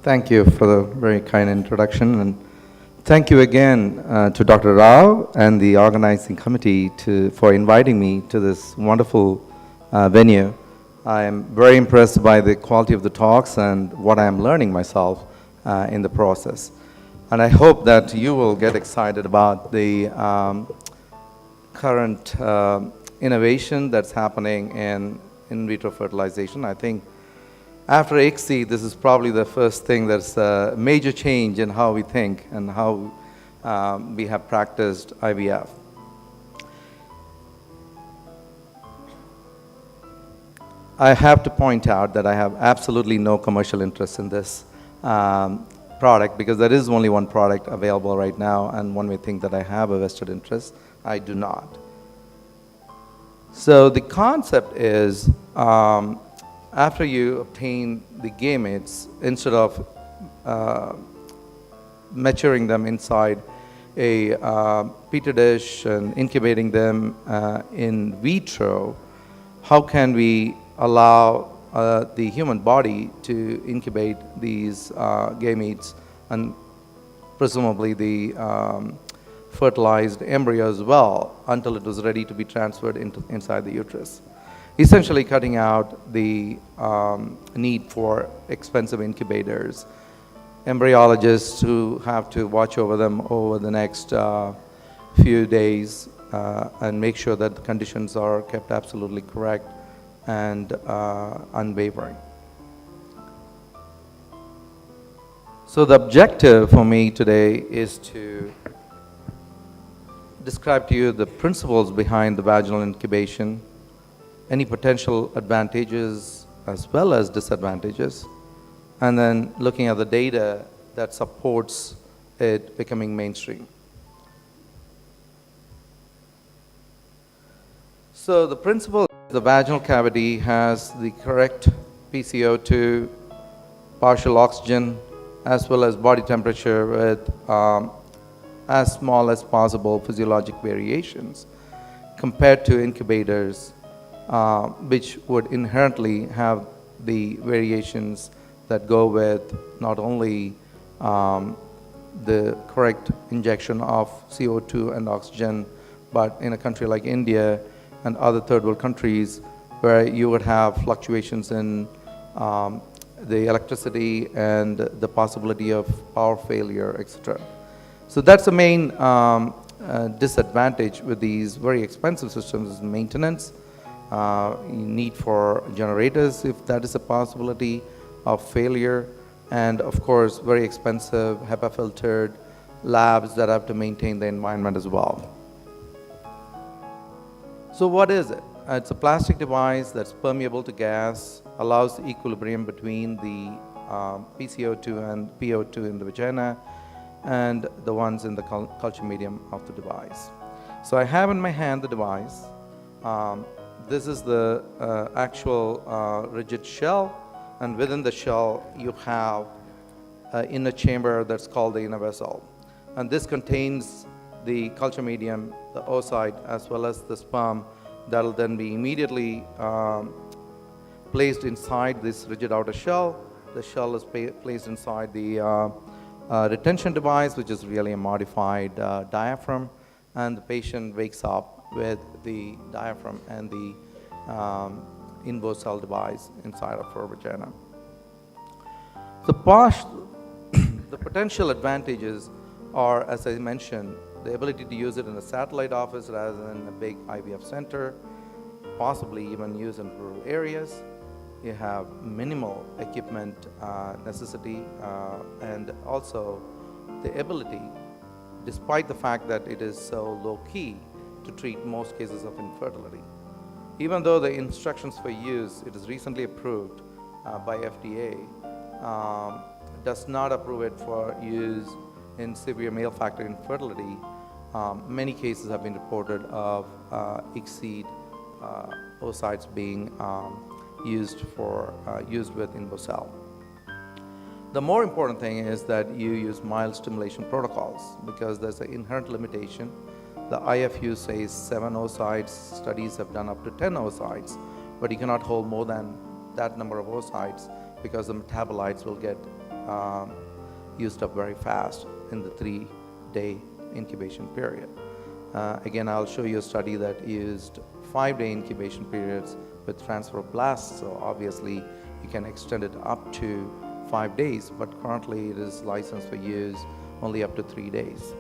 Thank you for the very kind introduction, and thank you again to Dr. Rao and the organizing committee for inviting me to this wonderful venue. I am very impressed by the quality of the talks and what I am learning myself in the process. And I hope that you will get excited about the current innovation that's happening in vitro fertilization. I think after ICSI, this is probably the first thing that's a major change in how we think and how we have practiced IVF. I have to point out that I have absolutely no commercial interest in this product because there is only one product available right now, and one may think that I have a vested interest. I do not. So the concept is after you obtain the gametes, instead of maturing them inside a petri dish and incubating them in vitro, how can we allow the human body to incubate these gametes and presumably the fertilized embryo as well until it was ready to be transferred inside the uterus, essentially cutting out the need for expensive incubators, embryologists who have to watch over them over the next few days and make sure that the conditions are kept absolutely correct and unwavering. So the objective for me today is to describe to you the principles behind the vaginal incubation, any potential advantages as well as disadvantages, and then looking at the data that supports it becoming mainstream. So the principle is the vaginal cavity has the correct PCO2, partial oxygen, as well as body temperature with as small as possible physiologic variations compared to incubators which would inherently have the variations that go with not only the correct injection of CO2 and oxygen, but in a country like India and other third world countries where you would have fluctuations in the electricity and the possibility of power failure, etc. So that's the main disadvantage with these very expensive systems is maintenance, need for generators if that is a possibility of failure, and of course very expensive HEPA filtered labs that have to maintain the environment as well. So what is it? It's a plastic device that's permeable to gas, allows the equilibrium between the PCO2 and PO2 in the vagina and the ones in the culture medium of the device. So I have in my hand the device. This is the actual rigid shell, and within the shell you have an inner chamber that's called the inner vessel. And this contains the culture medium, the oocyte, as well as the sperm that will then be immediately placed inside this rigid outer shell. The shell is placed inside the retention device, which is really a modified diaphragm, and the patient wakes up with the diaphragm and the InvoCell device inside of her vagina. The potential advantages are, as I mentioned, the ability to use it in a satellite office rather than a big IVF center, possibly even use in rural areas. You have minimal equipment necessity and also the ability, despite the fact that it is so low-key, to treat most cases of infertility. Even though the instructions for use, it is recently approved by FDA, does not approve it for use in severe male factor infertility. Many cases have been reported of ICSI oocytes being used with InvoCell. The more important thing is that you use mild stimulation protocols because there's an inherent limitation. The IFU says 7 oocytes, studies have done up to 10 oocytes, but you cannot hold more than that number of oocytes because the metabolites will get used up very fast in the 3-day incubation period. Again, I'll show you a study that used 5-day incubation periods with transfer of blasts. So obviously, you can extend it up to 5 days, but currently it is licensed for use only up to 3 days.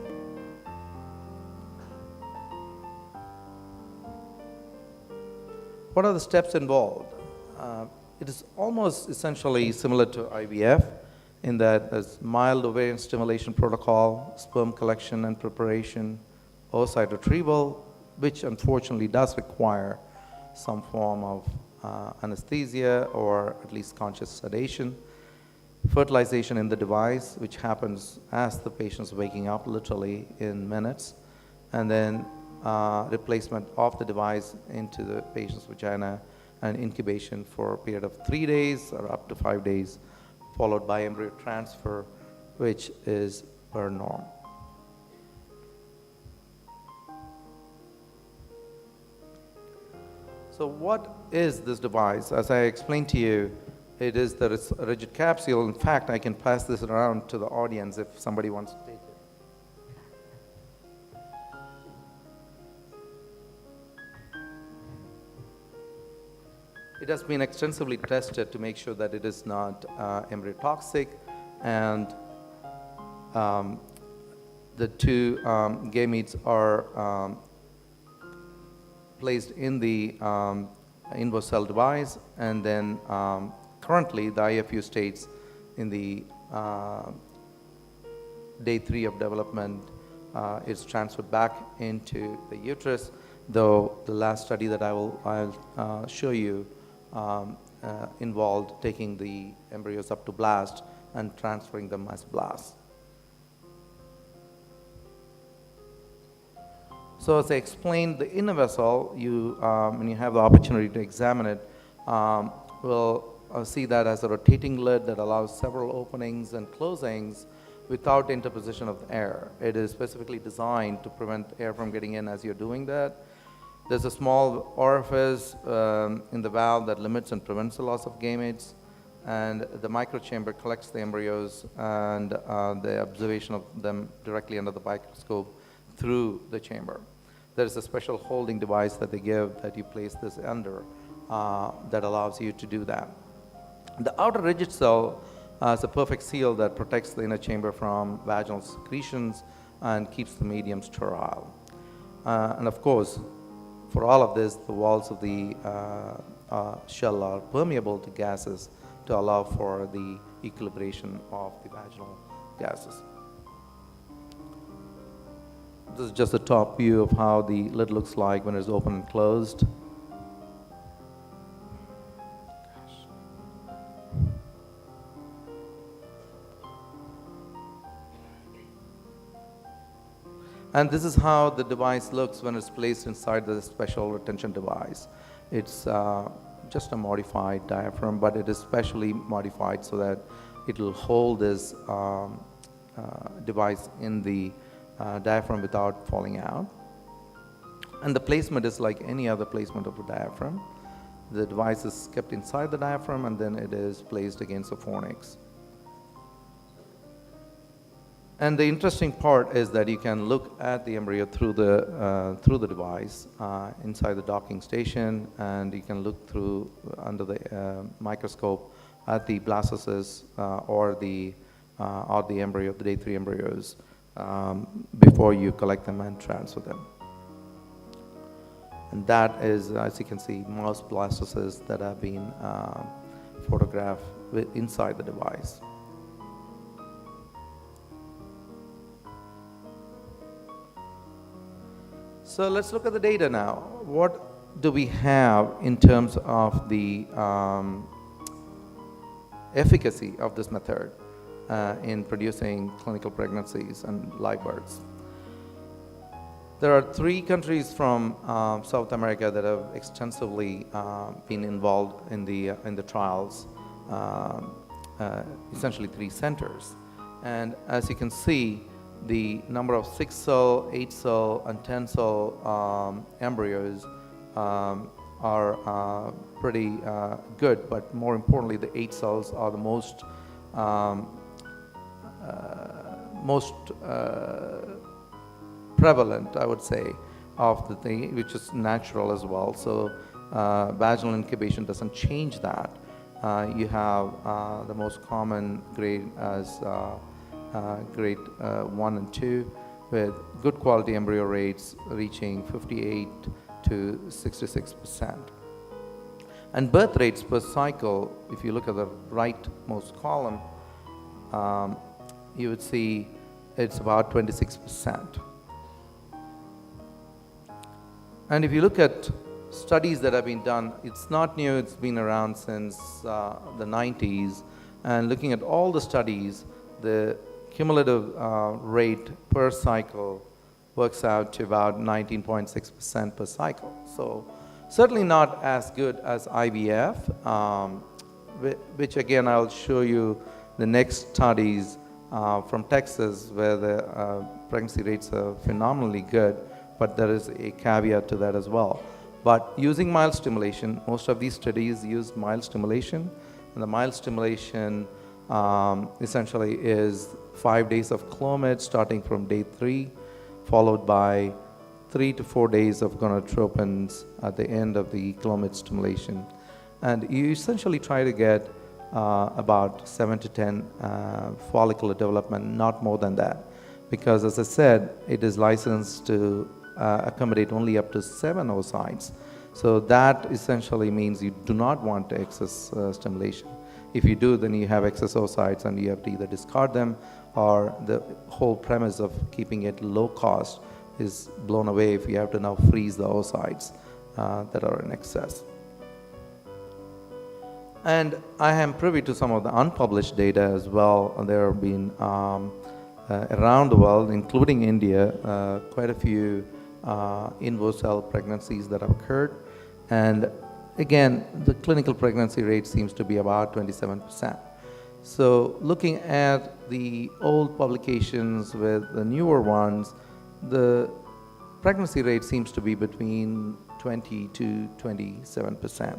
What are the steps involved? It is almost essentially similar to IVF in that there's mild ovarian stimulation protocol, sperm collection and preparation, oocyte retrieval, which unfortunately does require some form of anesthesia or at least conscious sedation, fertilization in the device, which happens as the patient's waking up literally in minutes, and then replacement of the device into the patient's vagina and incubation for a period of 3 days or up to 5 days, followed by embryo transfer, which is per norm. So what is this device? As I explained to you, it is that it's a rigid capsule. In fact, I can pass this around to the audience if somebody wants to take it. It has been extensively tested to make sure that it is not embryotoxic, and the two gametes are placed in the InvoCell device, and then currently the IFU states in the day 3 of development is transferred back into the uterus, though the last study that I'll show you involved taking the embryos up to blast and transferring them as blasts. So as I explained, the inner vessel, when you have the opportunity to examine it, will see that as a rotating lid that allows several openings and closings without interposition of air. It is specifically designed to prevent air from getting in as you're doing that. There's a small orifice in the valve that limits and prevents the loss of gametes, and the microchamber collects the embryos and the observation of them directly under the microscope through the chamber. There is a special holding device that they give that you place this under that allows you to do that. The outer rigid cell has a perfect seal that protects the inner chamber from vaginal secretions and keeps the medium sterile. And of course, for all of this, the walls of the shell are permeable to gases to allow for the equilibration of the vaginal gases. This is just a top view of how the lid looks like when it's open and closed. And this is how the device looks when it's placed inside the special retention device. It's just a modified diaphragm, but it is specially modified so that it will hold this device in the diaphragm without falling out. And the placement is like any other placement of a diaphragm. The device is kept inside the diaphragm and then it is placed against the fornix. And the interesting part is that you can look at the embryo through the device inside the docking station, and you can look through under the microscope at the blastocysts or the embryo, the day 3 embryos, before you collect them and transfer them. And that is, as you can see, mouse blastocysts that have been photographed inside the device. So let's look at the data now. What do we have in terms of the efficacy of this method in producing clinical pregnancies and live births? There are 3 countries from South America that have extensively been involved in the trials, essentially 3 centers. And as you can see, the number of 6-cell, 8-cell, and 10-cell embryos are pretty good, but more importantly, the 8 cells are the most most prevalent, I would say, of the thing, which is natural as well. So vaginal incubation doesn't change that. You have the most common grade as grade 1 and 2, with good quality embryo rates reaching 58 to 66%. And birth rates per cycle, if you look at the rightmost column, you would see it's about 26%. And if you look at studies that have been done, it's not new, it's been around since the 90s. And looking at all the studies, the cumulative rate per cycle works out to about 19.6% per cycle. So certainly not as good as IVF, which again I'll show you the next studies from Texas, where the pregnancy rates are phenomenally good, but there is a caveat to that as well. But using mild stimulation, most of these studies use mild stimulation, and the mild stimulation essentially is 5 days of Clomid starting from day 3, followed by 3 to 4 days of gonadotropins at the end of the Clomid stimulation. And you essentially try to get about 7 to 10 follicular development, not more than that. Because as I said, it is licensed to accommodate only up to 7 oocytes. So that essentially means you do not want excess stimulation. If you do, then you have excess oocytes and you have to either discard them, or the whole premise of keeping it low cost is blown away if you have to now freeze the oocytes that are in excess. And I am privy to some of the unpublished data as well. There have been around the world, including India, quite a few in-vivo pregnancies that have occurred. And again, the clinical pregnancy rate seems to be about 27%. So looking at the old publications with the newer ones, the pregnancy rate seems to be between 20 to 27%.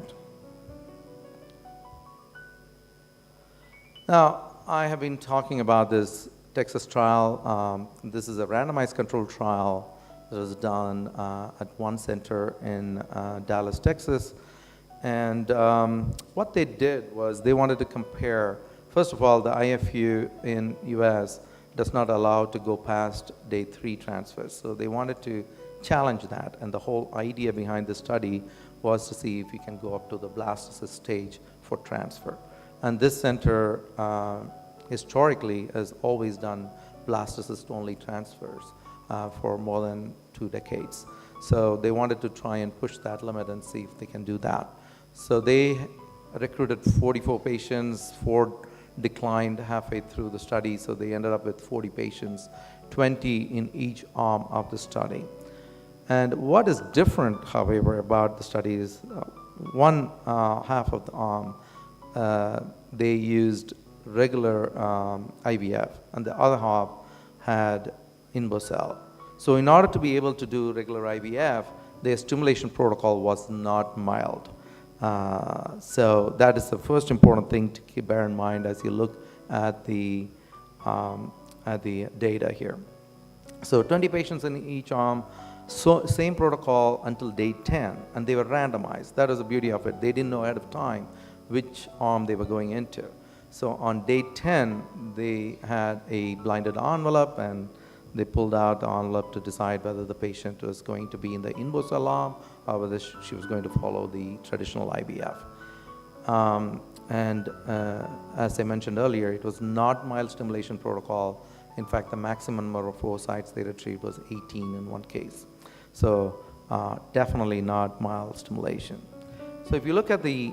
Now, I have been talking about this Texas trial. This is a randomized controlled trial that was done at one center in Dallas, Texas. And what they did was they wanted to compare, first of all, the IFU in US does not allow to go past day 3 transfers. So they wanted to challenge that. And the whole idea behind the study was to see if you can go up to the blastocyst stage for transfer. And this center historically has always done blastocyst-only transfers for more than 2 decades. So they wanted to try and push that limit and see if they can do that. So they recruited 44 patients, 4 declined halfway through the study, so they ended up with 40 patients, 20 in each arm of the study. And what is different, however, about the study is one half of the arm, they used regular IVF, and the other half had INVOcell. So in order to be able to do regular IVF, their stimulation protocol was not mild. So that is the first important thing to bear in mind as you look at the data here. So 20 patients in each arm, so same protocol until day 10, and they were randomized. That was the beauty of it. They didn't know ahead of time which arm they were going into. So on day 10, they had a blinded envelope, and they pulled out the envelope to decide whether the patient was going to be in the INVOcell arm or whether she was going to follow the traditional IVF. As I mentioned earlier, it was not mild stimulation protocol. In fact, the maximum number of oocytes they retrieved was 18 in one case. So definitely not mild stimulation. So if you look at the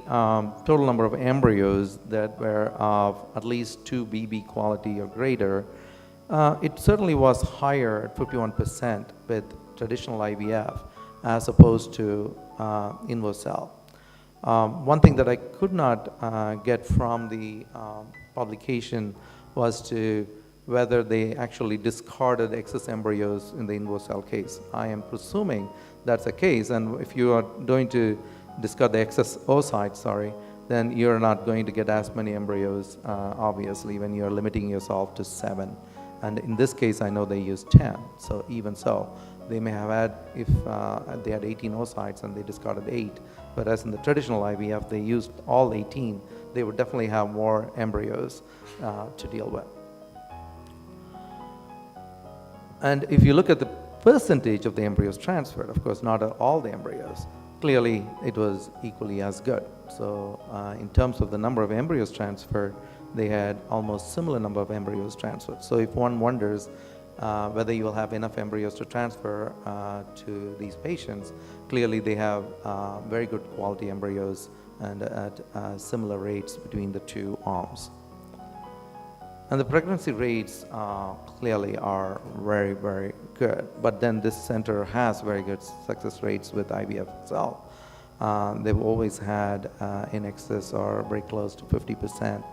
total number of embryos that were of at least 2 BB quality or greater, it certainly was higher at 51% with traditional IVF as opposed to INVOcell. One thing that I could not get from the publication was to whether they actually discarded excess embryos in the INVOcell case. I am presuming that's the case, and if you are going to discard the excess oocytes, then you're not going to get as many embryos, obviously, when you're limiting yourself to 7. And in this case, I know they used 10. So even so, they may have had, if they had 18 oocytes and they discarded 8, whereas in the traditional IVF, they used all 18, they would definitely have more embryos to deal with. And if you look at the percentage of the embryos transferred, of course, not all the embryos, clearly it was equally as good. So in terms of the number of embryos transferred, they had almost similar number of embryos transferred. So if one wonders whether you will have enough embryos to transfer to these patients, clearly they have very good quality embryos and at similar rates between the two arms. And the pregnancy rates clearly are very, very good. But then this center has very good success rates with IVF itself. They've always had in excess or very close to 50%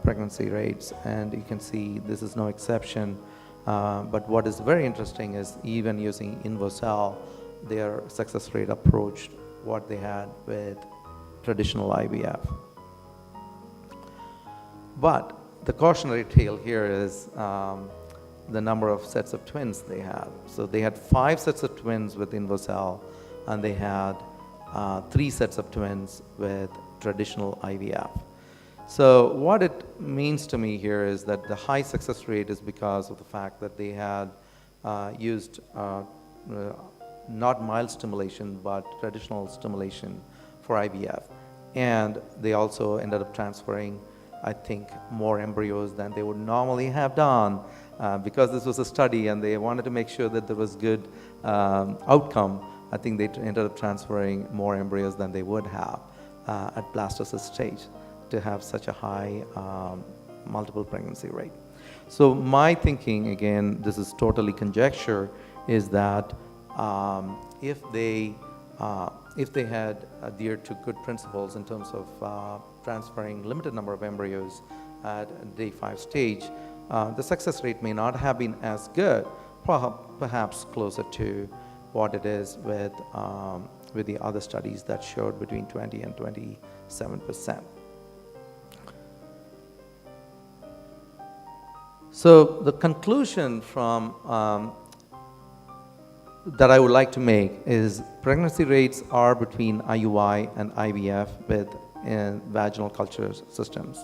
pregnancy rates. And you can see this is no exception. But what is very interesting is even using InvoCell, their success rate approached what they had with traditional IVF. But the cautionary tale here is the number of sets of twins they had. So they had 5 sets of twins with InvoCell, and they had 3 sets of twins with traditional IVF. So what it means to me here is that the high success rate is because of the fact that they had used not mild stimulation, but traditional stimulation for IVF. And they also ended up transferring, I think, more embryos than they would normally have done because this was a study and they wanted to make sure that there was good outcome. I think they ended up transferring more embryos than they would have at blastocyst stage to have such a high multiple pregnancy rate. So my thinking, again, this is totally conjecture, is that if they had adhered to good principles in terms of transferring limited number of embryos at day 5 stage, the success rate may not have been as good, perhaps closer to what it is with the other studies that showed between 20 and 27%. So the conclusion from that I would like to make is pregnancy rates are between IUI and IVF with vaginal culture systems.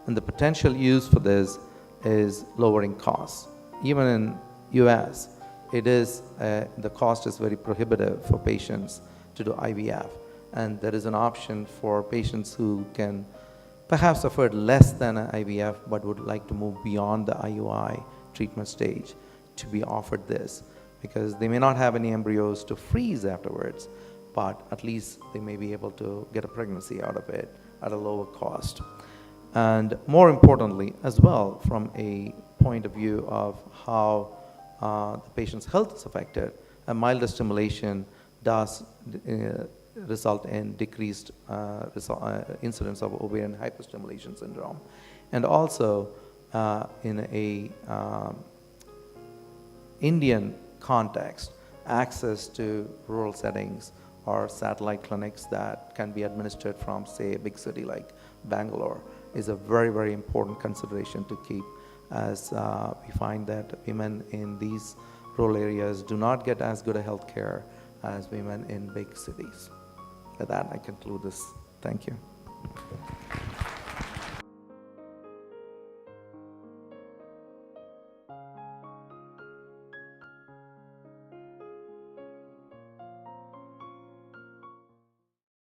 And the potential use for this is lowering costs. Even in US, it is the cost is very prohibitive for patients to do IVF. And there is an option for patients who can perhaps afford less than an IVF but would like to move beyond the IUI treatment stage to be offered this, because they may not have any embryos to freeze afterwards, but at least they may be able to get a pregnancy out of it at a lower cost. And more importantly as well, from a point of view of how the patient's health is affected, a milder stimulation does result in decreased incidence of ovarian hyperstimulation syndrome. And also in a Indian context, access to rural settings or satellite clinics that can be administered from, say, a big city like Bangalore is a very, very important consideration to keep, as we find that women in these rural areas do not get as good a health care as women in big cities. With that, I conclude this. Thank you.